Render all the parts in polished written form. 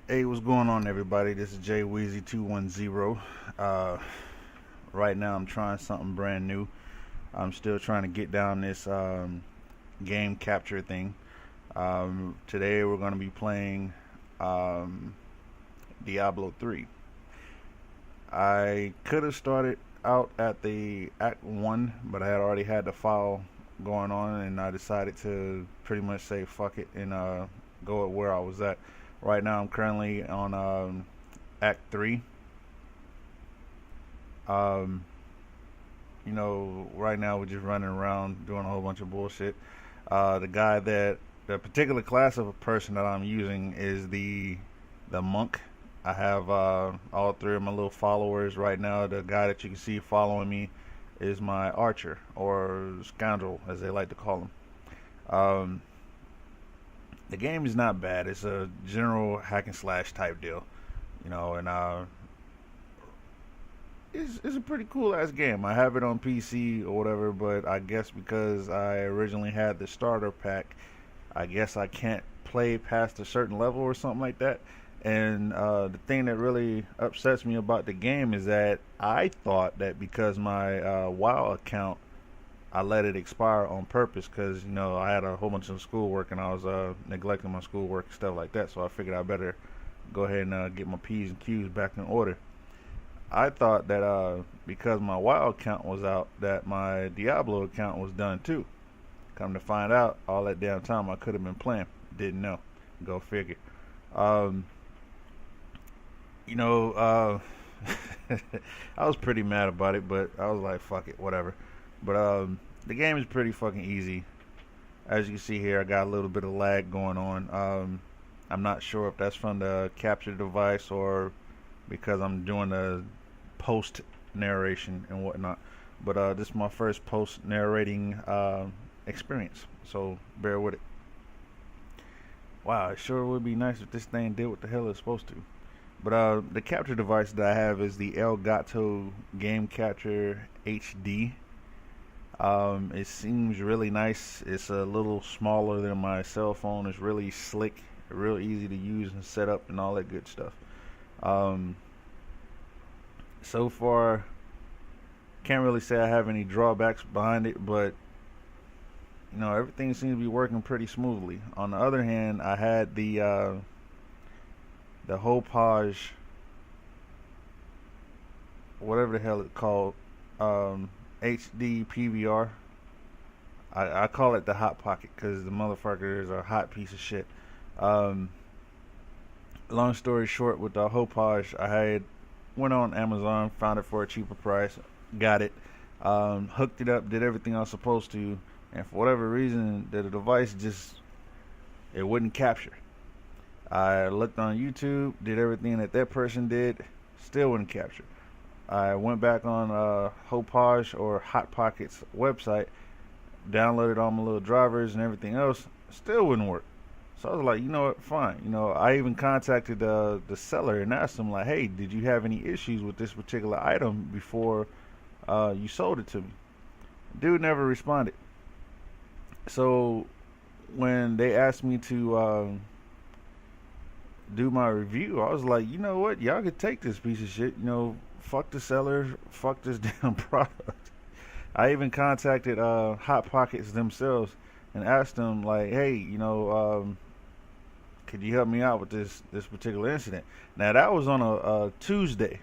Hey, what's going on, everybody? This is Jay Weezy 210. Uh, right now, I'm trying something brand new. I'm still trying to get down this game capture thing. Today, we're going to be playing um, Diablo 3. I could have started out at the Act 1, but I had already had the file going on, and I decided to pretty much say fuck it and go at where I was at. Right now, I'm currently on Act 3. Um, right now we're just running around doing a whole bunch of bullshit. The particular class of a person that I'm using is the monk. I have all three of my little followers right now. The guy that you can see following me is my archer, or scoundrel as they like to call him. Um, the game is not bad. It's a general hack and slash type deal, and it's a pretty cool ass game. I have it on PC or whatever, but I guess because I originally had the starter pack, I guess I can't play past a certain level or something like that. And the thing that really upsets me about the game is that I thought that because my WoW account, I let it expire on purpose because I had a whole bunch of schoolwork and I was neglecting my schoolwork and stuff like that. So I figured I better go ahead and get my P's and Q's back in order. I thought that because my WoW account was out, that my Diablo account was done too. Come to find out, all that damn time I could have been playing. Didn't know. Go figure. Um, you know, uh, I was pretty mad about it, but I was like, fuck it, whatever. But the game is pretty fucking easy. As you can see here, I got a little bit of lag going on. I'm not sure if that's from the capture device or because I'm doing the post narration and whatnot. But this is my first post narrating experience, so bear with it. Wow, it sure would be nice if this thing did what the hell it's supposed to. But the capture device that I have is the Elgato Game Capture HD. It seems really nice. It's a little smaller than my cell phone. It's really slick, real easy to use and set up and all that good stuff. Um, so far, can't really say I have any drawbacks behind it, but everything seems to be working pretty smoothly. On the other hand, I had the Hopage, whatever the hell it's called, HD PVR. I call it the Hot Pocket because the motherfucker is a hot piece of shit. Um, Long story short, with the Hopage, I had went on Amazon, found it for a cheaper price, got it, hooked it up, did everything I was supposed to, and for whatever reason, the device just it wouldn't capture. I looked on YouTube, did everything that person did, still wouldn't capture. I went back on Hopage or Hot Pocket's website, downloaded all my little drivers and everything else, still wouldn't work. So I was like, you know what, fine. I even contacted the seller and asked him like, hey, did you have any issues with this particular item before you sold it to me? Dude never responded. So when they asked me to do my review, I was like, you know what, y'all could take this piece of shit. Fuck the seller, fuck this damn product. I even contacted Hot Pockets themselves and asked them like, hey, could you help me out with this particular incident? Now that was on a Tuesday.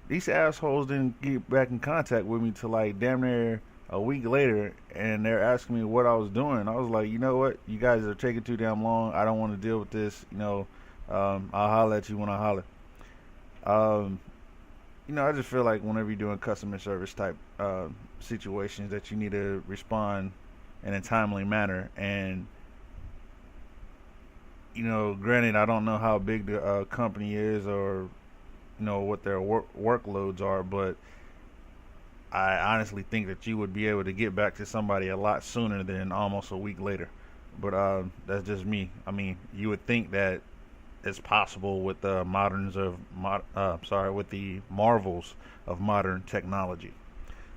These assholes didn't get back in contact with me till like damn near a week later, and they're asking me what I was doing. I was like, you know what, you guys are taking too damn long. I don't want to deal with this. I'll holler at you when I holler. Um, I just feel like whenever you're doing customer service type situations, that you need to respond in a timely manner. And granted, I don't know how big the company is or what their workloads are, but I honestly think that you would be able to get back to somebody a lot sooner than almost a week later. But that's just me. I mean, you would think that it's possible with the with the marvels of modern technology.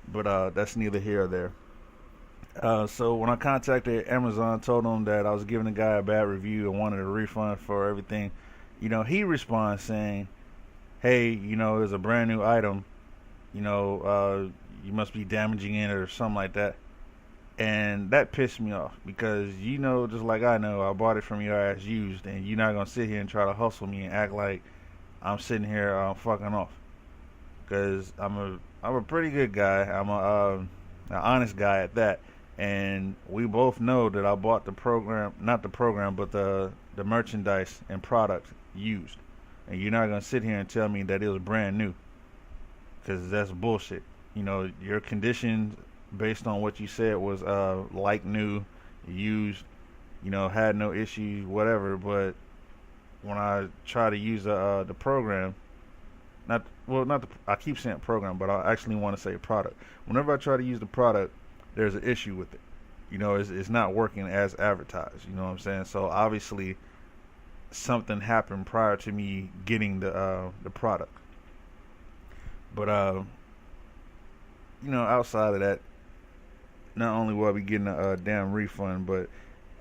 But that's neither here or there. So when I contacted Amazon, told them that I was giving the guy a bad review and wanted a refund for everything. he responds saying, "Hey, there's a brand new item. You must be damaging it or something like that." And that pissed me off because just like I know, I bought it from your ass used, and you're not gonna sit here and try to hustle me and act like I'm sitting here fucking off. Because I'm a pretty good guy. I'm an honest guy at that, and we both know that I bought the program, not the program, but the merchandise and product used, and you're not gonna sit here and tell me that it was brand new, because that's bullshit. Your conditions based on what you said was like new, used, had no issues, whatever. But when I try to use the program, not the, I keep saying program, but I actually want to say product. Whenever I try to use the product, there's an issue with it. It's not working as advertised. You know what I'm saying? So obviously something happened prior to me getting the product. But outside of that, not only will I be getting a damn refund, but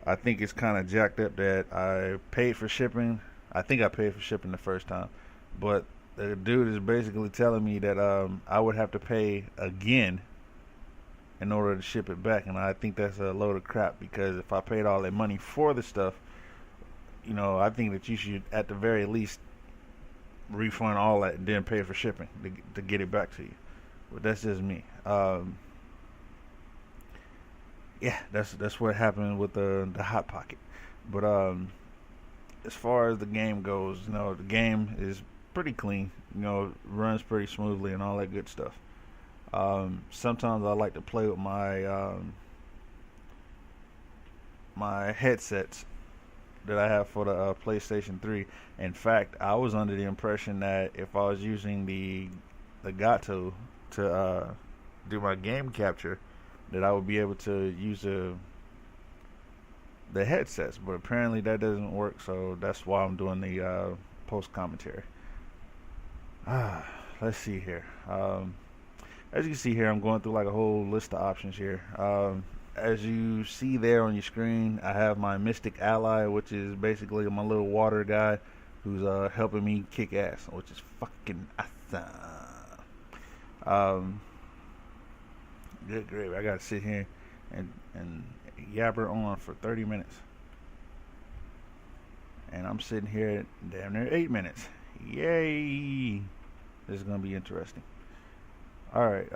I think it's kind of jacked up that I paid for shipping. I think I paid for shipping the first time, but the dude is basically telling me that I would have to pay again in order to ship it back, and I think that's a load of crap because if I paid all that money for the stuff, I think that you should at the very least refund all that and then pay for shipping to get it back to you. But that's just me. Yeah, that's what happened with the Hot Pocket. But as far as the game goes, the game is pretty clean. Runs pretty smoothly and all that good stuff. Sometimes I like to play with my headsets that I have for the PlayStation 3. In fact, I was under the impression that if I was using the Gato to do my game capture, that I would be able to use the headsets, but apparently that doesn't work. So that's why I'm doing the post commentary. Let's see here. As you can see here, I'm going through like a whole list of options here. As you see there on your screen, I have my Mystic Ally, which is basically my little water guy who's helping me kick ass, which is fucking awesome. Good gravy. I gotta sit here and yabber on for 30 minutes. And I'm sitting here damn near 8 minutes. Yay! This is gonna be interesting. Alright,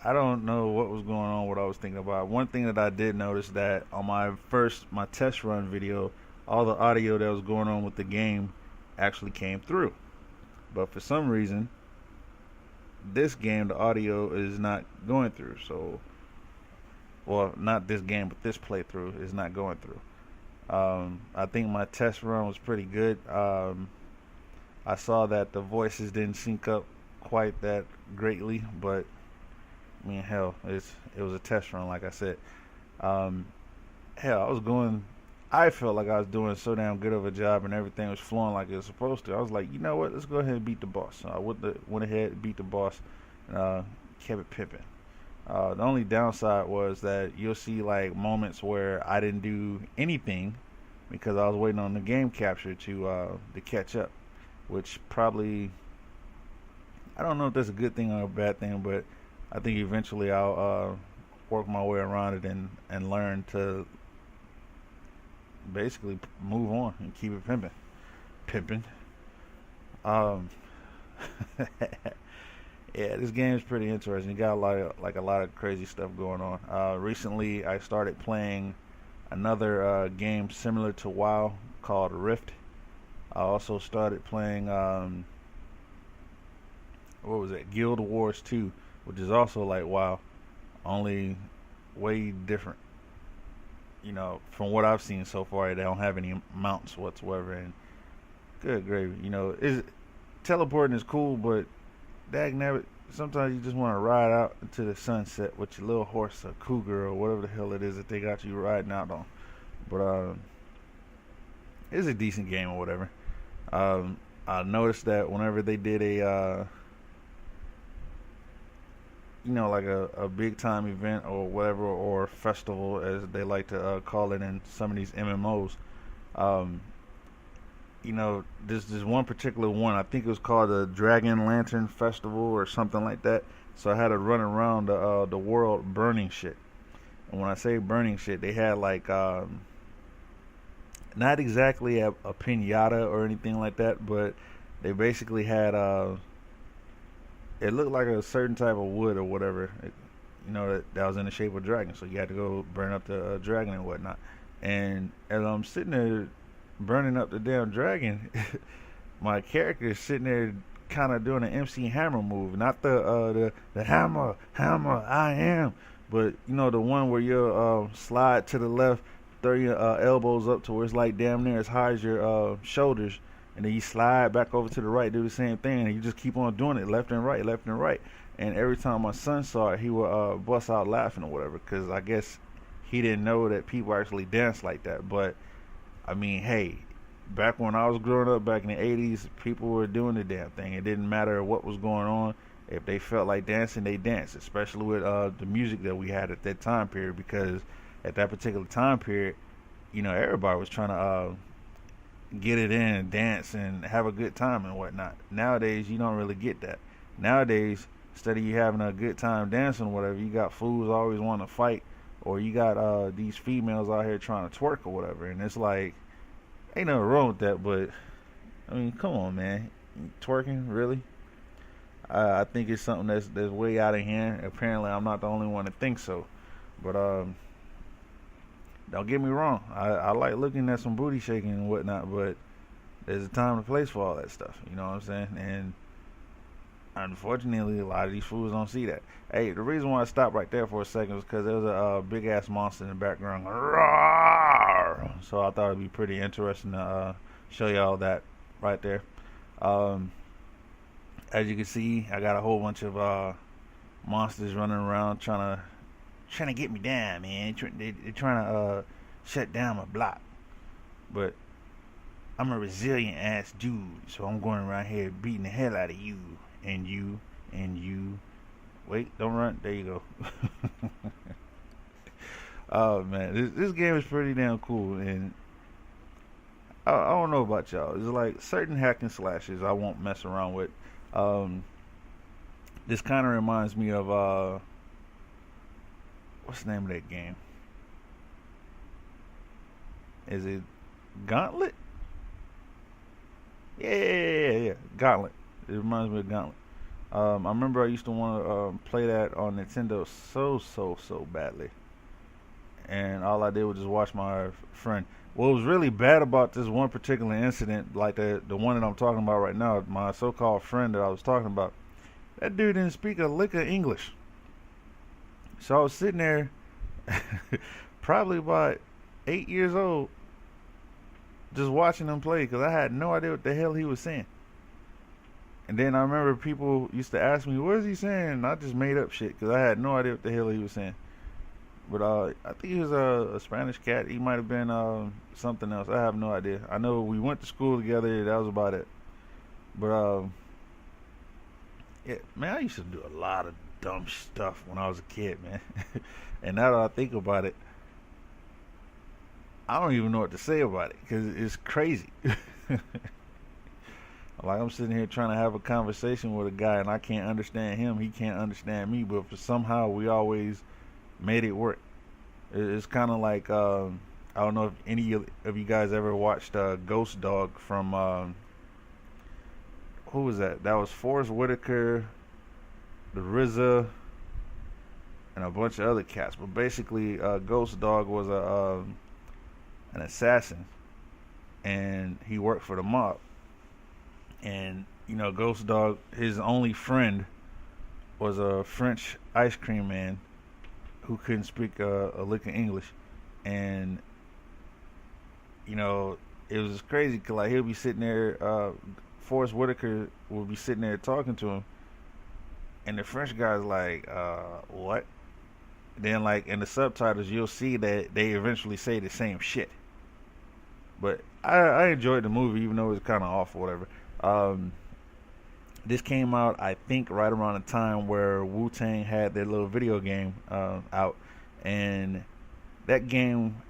I don't know what was going on, what I was thinking about. One thing that I did notice that on my test run video, all the audio that was going on with the game actually came through. But for some reason, this game, the audio is not going through. So, well, not this game, but this playthrough is not going through. I think my test run was pretty good. I saw that the voices didn't sync up quite that greatly, but I mean, hell, it was a test run, like I said. I felt like I was doing so damn good of a job and everything was flowing like it was supposed to. I was like, you know what, let's go ahead and beat the boss. So I went ahead and beat the boss and kept it pimping. The only downside was that you'll see like moments where I didn't do anything because I was waiting on the game capture to catch up, which probably, I don't know if that's a good thing or a bad thing, but I think eventually I'll work my way around it and learn to basically move on and keep it pimping. Um, yeah, this game is pretty interesting. You got a lot of crazy stuff going on. Recently, I started playing another game similar to WoW called Rift. I also started playing what was it? Guild Wars 2, which is also like WoW, only way different. From what I've seen so far, they don't have any mounts whatsoever. And good gravy. Teleporting is cool, but dagnabbit, sometimes you just want to ride out into the sunset with your little horse, or cougar, or whatever the hell it is that they got you riding out on. But it's a decent game or whatever. I noticed that whenever they did like a big time event or whatever, or festival as they like to call it in some of these MMOs, Um, this one particular one, I think it was called the Dragon Lantern Festival or something like that. So I had to run around the world burning shit. And when I say burning shit, they had like not exactly a pinata or anything like that, but they basically had it looked like a certain type of wood or whatever, that was in the shape of a dragon. So you had to go burn up the dragon and whatnot. And as I'm sitting there burning up the damn dragon, my character is sitting there kind of doing an MC Hammer move, not the hammer I am, but the one where you slide to the left, throw your elbows up to where it's like damn near as high as your shoulders, and then you slide back over to the right, do the same thing, and you just keep on doing it left and right, left and right. And every time my son saw it, he would bust out laughing or whatever, because I guess he didn't know that people actually dance like that. But I mean, hey, back when I was growing up, back in the 80s, people were doing the damn thing. It didn't matter what was going on. If they felt like dancing, they danced, especially with the music that we had at that time period, because at that particular time period, everybody was trying to get it in and dance and have a good time and whatnot. Nowadays, you don't really get that. Nowadays, instead of you having a good time dancing or whatever, you got fools always want to fight, or you got these females out here trying to twerk or whatever. And it's like, ain't nothing wrong with that, but I mean, come on, man, twerking, really? I think it's something that's way out of hand. Apparently, I'm not the only one that thinks so. But don't get me wrong, I like looking at some booty shaking and whatnot, but there's a time and a place for all that stuff. You know what I'm saying? And unfortunately, a lot of these fools don't see that. Hey, the reason why I stopped right there for a second was because there was a big ass monster in the background. Rawr! So I thought it'd be pretty interesting to show y'all that right there. As you can see, I got a whole bunch of monsters running around trying to get me down, man. They're trying to shut down my block. But I'm a resilient ass dude, so I'm going around here beating the hell out of you and you and you. Wait, don't run. There you go. Oh man, this game is pretty damn cool, and I don't know about y'all. It's like certain hack and slashes I won't mess around with. This kind of reminds me of what's the name of that game? Is it Gauntlet? Yeah. Gauntlet. It reminds me of Gauntlet. I remember I used to want to play that on Nintendo so badly, and all I did was just watch my friend. What was really bad about this one particular incident, like the one that I'm talking about right now, my so-called friend that I was talking about, that dude didn't speak a lick of English. So I was sitting there, probably about 8 years old, just watching him play because I had no idea what the hell he was saying. And then I remember people used to ask me, "What is he saying?" And I just made up shit because I had no idea what the hell he was saying. But I think he was a Spanish cat. He might have been something else. I have no idea. I know we went to school together. That was about it. But yeah, man, I used to do a lot of dumb stuff when I was a kid, man. And now that I think about it, I don't even know what to say about it because it's crazy. Like I'm sitting here trying to have a conversation with a guy and I can't understand him. He can't understand me. But for somehow we always made it work. It's kind of like I don't know if any of you guys ever watched Ghost Dog from who was that? That was Forrest Whitaker, the RZA, and a bunch of other cats. But basically, Ghost Dog was an assassin, and he worked for the mob. And Ghost Dog, his only friend was a French ice cream man who couldn't speak a lick of English, and it was just crazy because like he'll be sitting there, Forrest Whitaker will be sitting there talking to him, and the French guy's like, what? Then like in the subtitles you'll see that they eventually say the same shit. But I enjoyed the movie even though it was kind of off or whatever. This came out, I think, right around the time where Wu-Tang had their little video game out, and that game,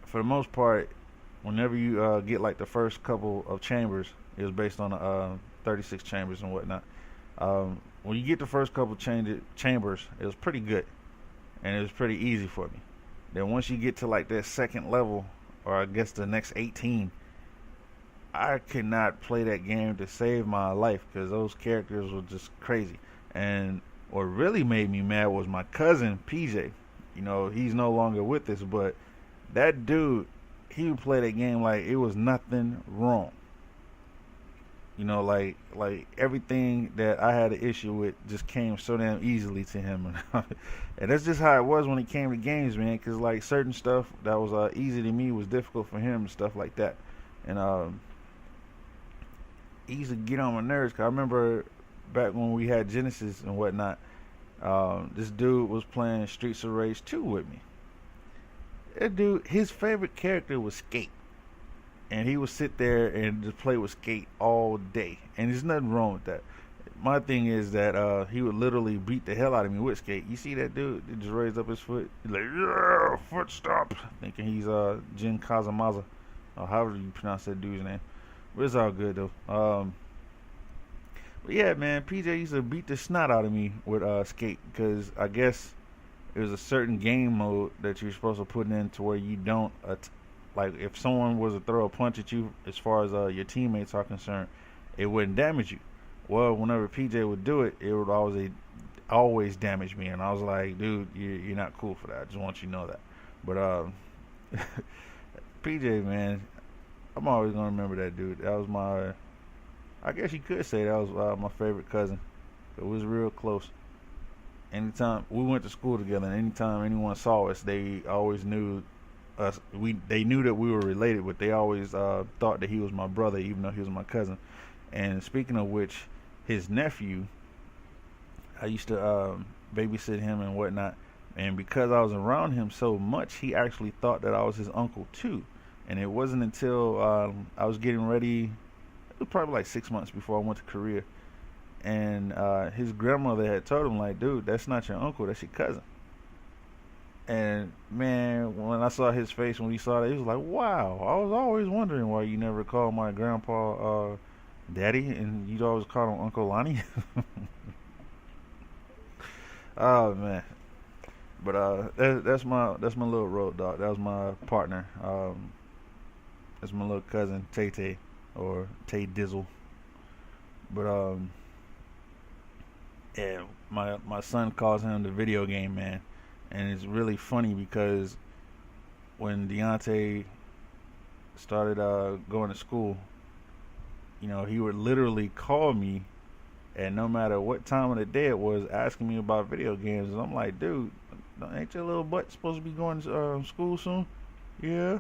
for the most part, whenever you get like the first couple of chambers, it was based on 36 chambers and whatnot. When you get the first couple chambers, it was pretty good and it was pretty easy for me. Then once you get to like that second level, or I guess the next 18, I could not play that game to save my life because those characters were just crazy. And what really made me mad was my cousin PJ. You know, he's no longer with us, but that dude, he would play that game like it was nothing wrong. You know, like everything that I had an issue with just came so damn easily to him, and that's just how it was when it came to games, man. Because like certain stuff that was easy to me was difficult for him and stuff like that, and he used to get on my nerves. Cause I remember back when we had Genesis and whatnot, this dude was playing Streets of Rage 2 with me. That dude, his favorite character was Skate. And he would sit there and just play with Skate all day. And there's nothing wrong with that. My thing is that he would literally beat the hell out of me with Skate. You see that dude? He just raised up his foot. He's like, yeah, foot stomp. Thinking he's Jin Kazamaza. Or however you pronounce that dude's name. But it's all good, though. But yeah, man, PJ used to beat the snot out of me with Skate. Because I guess there's a certain game mode that you're supposed to put in to where you don't like if someone was to throw a punch at you, as far as your teammates are concerned, it wouldn't damage you. Well, whenever PJ would do it, it would always damage me, and I was like, dude, you're not cool for that. I just want you to know that. But PJ, man, I'm always gonna remember that dude. That was I guess you could say that was my favorite cousin. It was real close. Anytime we went to school together, and anytime anyone saw us, they always knew us. They knew that we were related, but they always thought that he was my brother, even though he was my cousin. And speaking of which, his nephew, I used to babysit him and whatnot. And because I was around him so much, he actually thought that I was his uncle too. And it wasn't until I was getting ready, it was probably like 6 months before I went to Korea. And his grandmother had told him, like, dude, that's not your uncle, that's your cousin. And man, when I saw his face when he saw that, he was like, wow, I was always wondering why you never called my grandpa daddy and you'd always call him Uncle Lonnie. Oh man. But that's my little road dog. That was my partner. That's my little cousin Tay Tay, or Tay Dizzle. But yeah, my son calls him the video game man. And it's really funny because when Deontay started going to school, you know, he would literally call me, and no matter what time of the day it was, asking me about video games. And I'm like, dude, ain't your little butt supposed to be going to school soon? Yeah.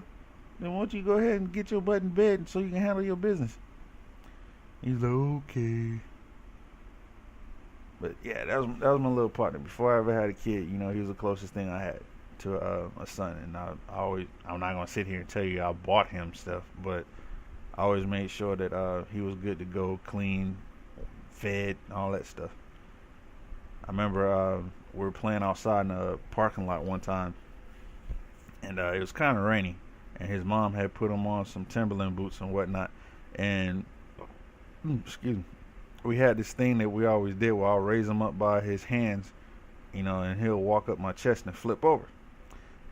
Then why don't you go ahead and get your butt in bed so you can handle your business? He's like, okay. But yeah, that was my little partner. Before I ever had a kid, you know, he was the closest thing I had to a son. And I'm not gonna sit here and tell you I bought him stuff, but I always made sure that he was good to go, clean, fed, all that stuff. I remember we were playing outside in a parking lot one time, and it was kind of rainy, and his mom had put him on some Timberland boots and whatnot, and excuse me. We had this thing that we always did where I'll raise him up by his hands, you know, and he'll walk up my chest and flip over.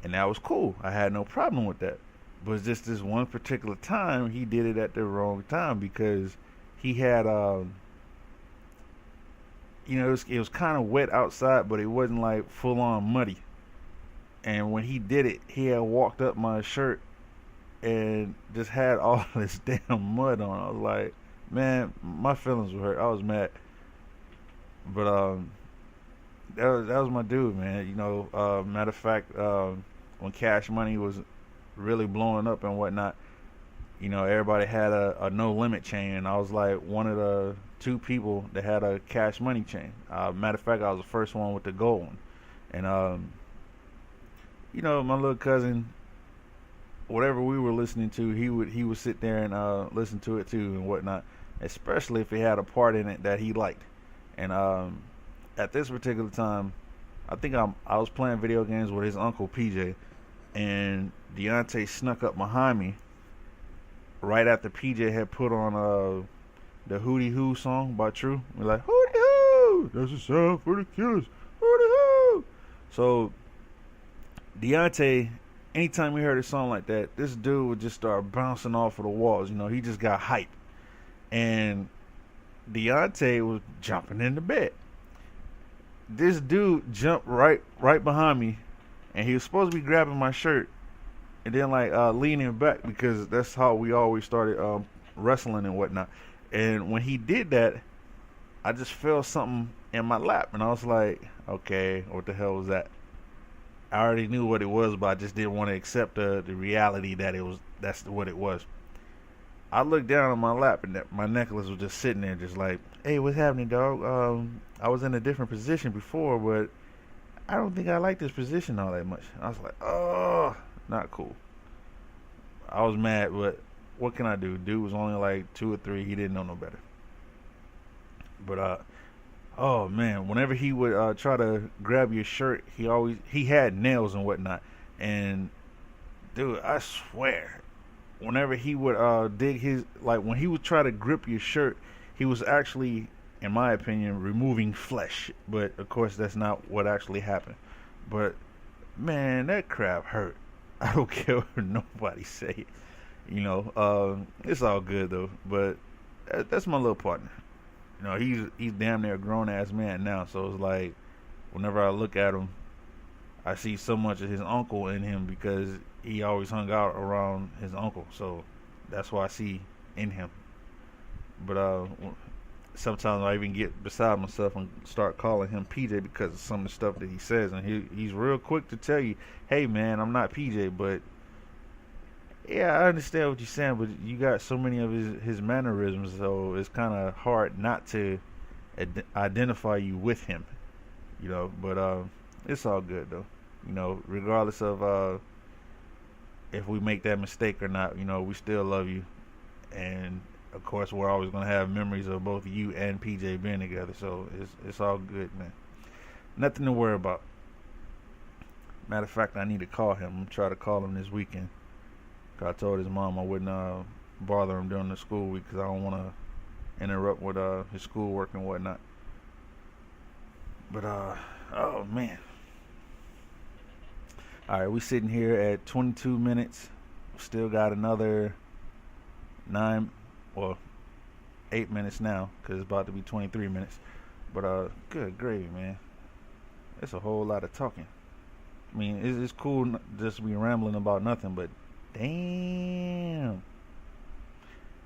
And that was cool. I had no problem with that. But it's just this one particular time, he did it at the wrong time because he had, you know, it was kind of wet outside, but it wasn't like full on muddy. And when he did it, he had walked up my shirt and just had all this damn mud on. I was like, man, my feelings were hurt. I was mad, but that was my dude, man. You know, matter of fact, when Cash Money was really blowing up and whatnot, you know, everybody had a no limit chain, and I was like one of the two people that had a Cash Money chain. Matter of fact, I was the first one with the gold one, and you know, my little cousin, whatever we were listening to, he would sit there and listen to it too and whatnot, especially if it had a part in it that he liked. And at this particular time, I think I was playing video games with his uncle PJ, and Deontay snuck up behind me right after PJ had put on the Hootie Hoo song by True. We're like, Hootie Hoo! That's a sound for the killers. Hootie Hoo! So, Deontay, anytime we heard a song like that, this dude would just start bouncing off of the walls. You know, he just got hype. And Deontay was jumping in the bed. This dude jumped right behind me, and he was supposed to be grabbing my shirt, and then like leaning back because that's how we always started wrestling and whatnot. And when he did that, I just felt something in my lap, and I was like, okay, what the hell was that? I already knew what it was, but I just didn't want to accept the reality that that's what it was. I looked down on my lap, and my necklace was just sitting there, just like, hey, what's happening, dog? I was in a different position before, but I don't think I like this position all that much. I was like, oh, not cool. I was mad, but what can I do? Dude was only like 2 or 3. He didn't know no better. But oh man, whenever he would try to grab your shirt, he had nails and whatnot. And dude, I swear, whenever he would dig his, like when he would try to grip your shirt, he was actually, in my opinion, removing flesh. But of course, that's not what actually happened. But man, that crap hurt. I don't care what nobody say. You know, it's all good though. But that's my little partner. You know, he's damn near a grown ass man now. So it's like, whenever I look at him, I see so much of his uncle in him because he always hung out around his uncle. So that's what I see in him. But sometimes I even get beside myself and start calling him PJ because of some of the stuff that he says, and he's real quick to tell you, hey man, I'm not PJ, but yeah, I understand what you're saying, but you got so many of his mannerisms, so it's kind of hard not to identify you with him, you know. But it's all good though, you know. Regardless of if we make that mistake or not, you know, we still love you, and of course we're always gonna have memories of both you and PJ being together. So it's all good, man. Nothing to worry about. Matter of fact, I need to call him. I'm gonna try to call him this weekend. I told his mom I wouldn't bother him during the school week because I don't want to interrupt with his schoolwork and whatnot. But oh man. All right, we sitting here at 22 minutes. Still got another 8 minutes now because it's about to be 23 minutes. But good gravy, man. It's a whole lot of talking. I mean, it's cool just to be rambling about nothing, but damn.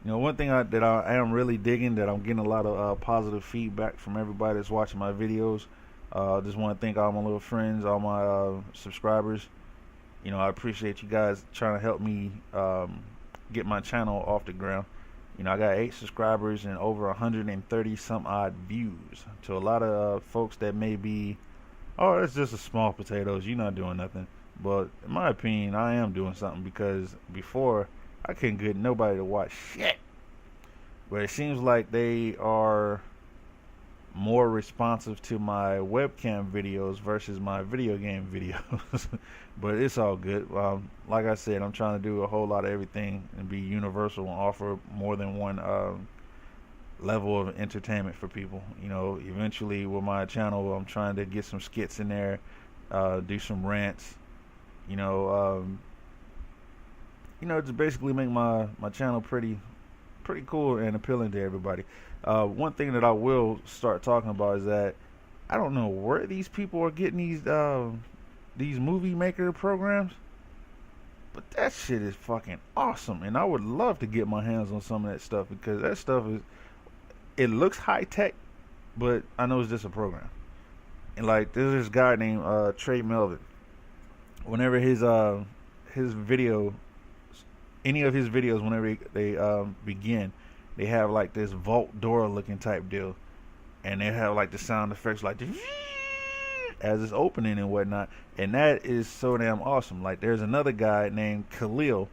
You know, one thing that I am really digging, that I'm getting a lot of positive feedback from everybody that's watching my videos. Just want to thank all my little friends, all my subscribers. You know, I appreciate you guys trying to help me get my channel off the ground. You know, I got 8 subscribers and over 130 some odd views. To a lot of folks that may be, oh, it's just a small potatoes, you're not doing nothing. But in my opinion, I am doing something because before I couldn't get nobody to watch shit. But it seems like they are more responsive to my webcam videos versus my video game videos. But it's all good. Like I said, I'm trying to do a whole lot of everything and be universal and offer more than one level of entertainment for people. You know, eventually with my channel, I'm trying to get some skits in there, do some rants. You know, just basically make my channel pretty cool and appealing to everybody. One thing that I will start talking about is that I don't know where these people are getting these movie maker programs, but that shit is fucking awesome, and I would love to get my hands on some of that stuff because that stuff it looks high tech, but I know it's just a program. And like there's this guy named Trey Melvin. Whenever his video, any of his videos, whenever they begin, they have like this vault door looking type deal, and they have like the sound effects like the as it's opening and whatnot, and that is so damn awesome. Like there's another guy named Khalil.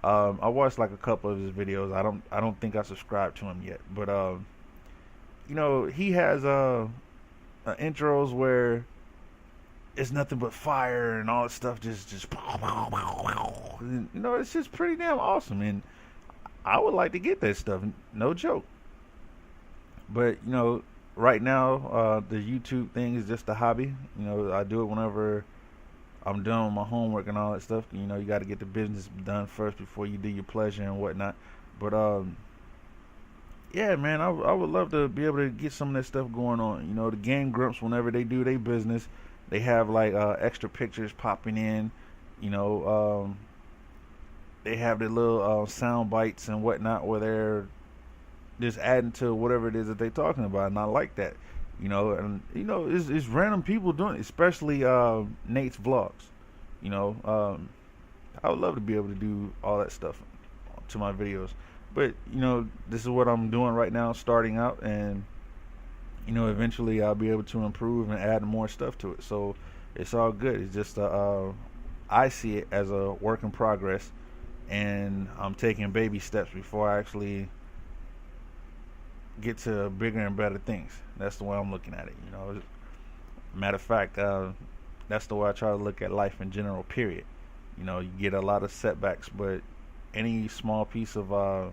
I watched like a couple of his videos. I don't think I subscribed to him yet, but you know, he has intros where it's nothing but fire and all that stuff, just you know, it's just pretty damn awesome. And I would like to get that stuff, no joke. But right now, the YouTube thing is just a hobby. I do it whenever I'm done with my homework and all that stuff. You got to get the business done first before you do your pleasure and whatnot. But yeah, man, I would love to be able to get some of that stuff going on. The Game Grumps, whenever they do their business, they have like extra pictures popping in. You know, they have their little sound bites and whatnot where they're just adding to whatever it is that they're talking about, and I like that. And it's random people doing it, especially Nate's vlogs. I would love to be able to do all that stuff to my videos. But this is what I'm doing right now, starting out, and eventually I'll be able to improve and add more stuff to it. So it's all good. It's just I see it as a work in progress, and I'm taking baby steps before I actually get to bigger and better things. That's the way I'm looking at it. Matter of fact, that's the way I try to look at life in general. Period. You get a lot of setbacks, but any small piece of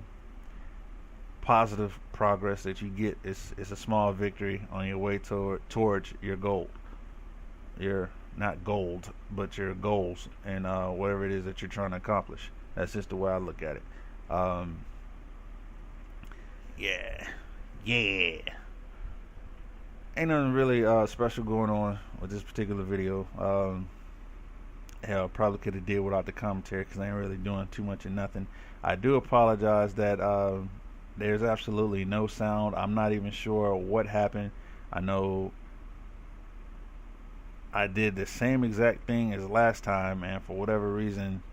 positive progress that you get is a small victory on your way towards your goal. Your not gold, but your goals and whatever it is that you're trying to accomplish. That's just the way I look at it. Yeah, yeah. Ain't nothing really special going on with this particular video. Hell, probably could have did without the commentary because I ain't really doing too much of nothing. I do apologize that there's absolutely no sound. I'm not even sure what happened. I know I did the same exact thing as last time, and for whatever reason,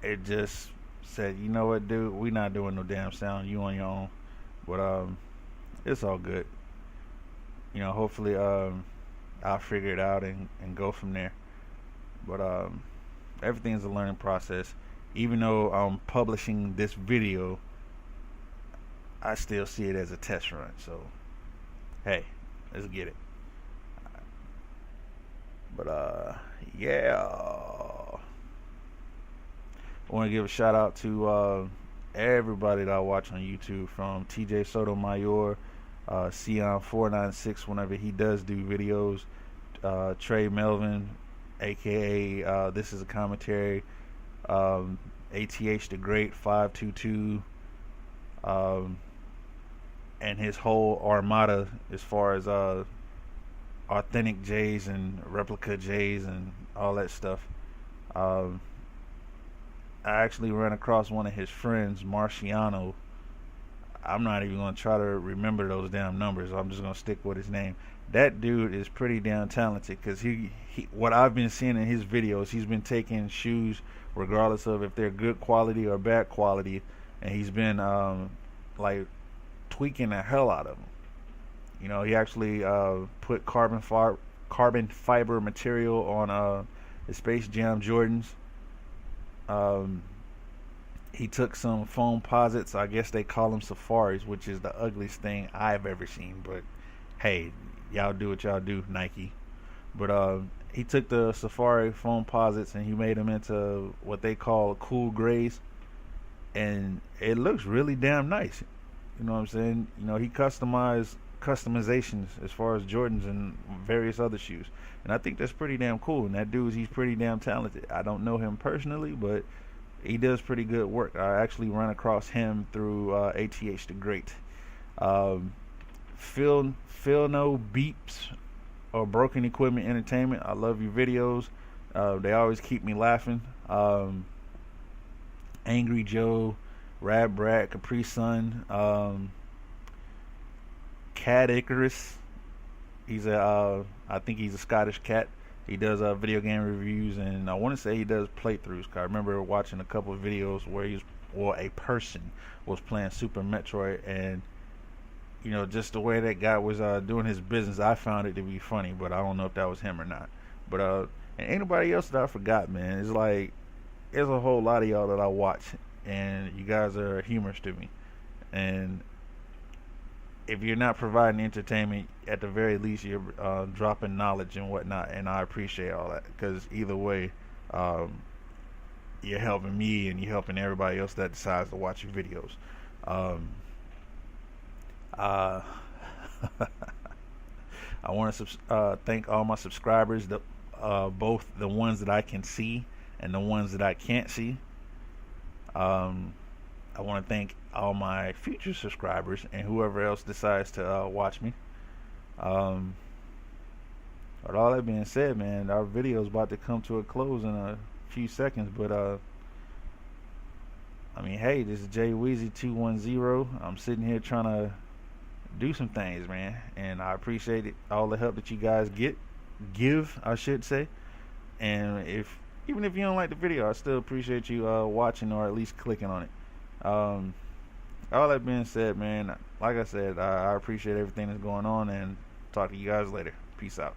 it just said, you know what, dude, we not doing no damn sound. You on your own. But it's all good. Hopefully I'll figure it out and go from there. But everything's a learning process. Even though I'm publishing this video, I still see it as a test run. So, hey, let's get it. But yeah, I want to give a shout out to everybody that I watch on YouTube, from TJ Sotomayor, Sion496 whenever he does do videos, Trey Melvin, aka This Is a Commentary, ATH the Great 522, and his whole armada as far as authentic J's and replica J's and all that stuff. I actually ran across one of his friends, Marciano. I'm not even going to try to remember those damn numbers. I'm just going to stick with his name. That dude is pretty damn talented, because he what I've been seeing in his videos, he's been taking shoes regardless of if they're good quality or bad quality, and he's been like tweaking the hell out of them. He actually put carbon fiber material on the Space Jam Jordans. He took some foam posits. I guess they call them safaris, which is the ugliest thing I've ever seen. But hey, y'all do what y'all do, Nike. But he took the safari foam posits and he made them into what they call cool grays, and it looks really damn nice. You know what I'm saying? He customizations as far as Jordans and various other shoes, and I think that's pretty damn cool. And that dude, he's pretty damn talented. I don't know him personally, but he does pretty good work. I actually ran across him through ATH the Great. Feel no beeps or Broken Equipment Entertainment. I love your videos. They always keep me laughing. Angry Joe, Rad Brat, Capri Sun, Cat Icarus. I think he's a Scottish cat. He does video game reviews, and I want to say he does playthroughs. 'Cause I remember watching a couple of videos where a person was playing Super Metroid, and just the way that guy was doing his business, I found it to be funny. But I don't know if that was him or not. But and anybody else that I forgot, man. It's like there's a whole lot of y'all that I watch, and you guys are humorous to me. And if you're not providing entertainment, at the very least you're dropping knowledge and whatnot, and I appreciate all that, because either way, you're helping me and you're helping everybody else that decides to watch your videos. Um, uh, I want to thank all my subscribers, both the ones that I can see and the ones that I can't see. Um, I want to thank all my future subscribers and whoever else decides to watch me. Um, with all that being said, man, our video is about to come to a close in a few seconds, but I mean, hey, this is Jay Weezy 210. I'm sitting here trying to do some things, man, and I appreciate it, all the help that you guys give, I should say. And even if you don't like the video, I still appreciate you watching or at least clicking on it. All that being said, man, like I said, I appreciate everything that's going on, and talk to you guys later. Peace out.